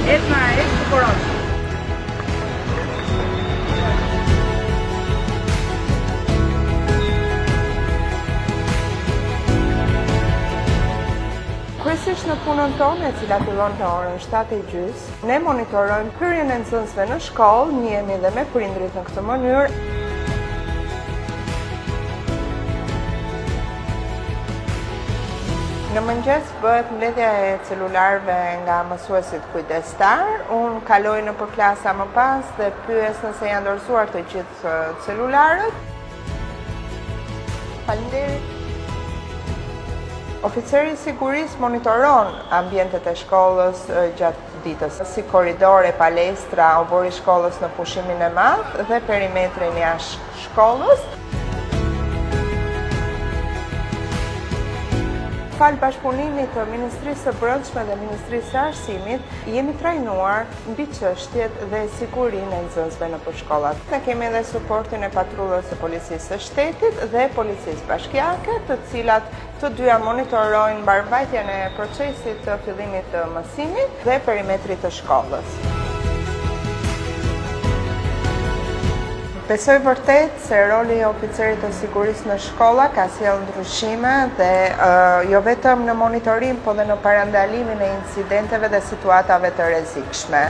Etna e Shkurosh. Kryesisht në punën tonë, e cila fillon në orën 7:30, ne monitorojmë hyrjen e nxënësve në shkollë, njihemi dhe me prindrit në këtë mënyrë. Në mëngjes bëhet mbledhja e celularëve nga mësuesit kujdestar. Unë kaloj nëpër klasa më pas dhe pyes nëse janë dorëzuar të gjithë celularët. Faleminderit. Oficeri i sigurisë monitoron ambientet e shkollës gjatë ditës, si korridore, palestra, obori i shkollës në pushimin e madh dhe perimetrin jashtë shkollës. Falë bashkëpunimit të Ministrisë së Brendshme dhe Ministrisë së Arsimit, jemi trajnuar mbi çështjet dhe sigurinë e nxënësve nëpër shkollat. Ne kemi edhe suportin e patrullës së policisë së shtetit dhe policisë bashkiake, të cilat të dyja monitorojnë mbarvajtjen e procesit të fillimit të mësimit dhe perimetrit të shkollës. Besoj vërtet se roli i oficerit të sigurisë në shkolla ka sjellë ndryshime dhe jo vetëm në monitorim, por dhe në parandalimin e incidenteve dhe situatave të rrezikshme.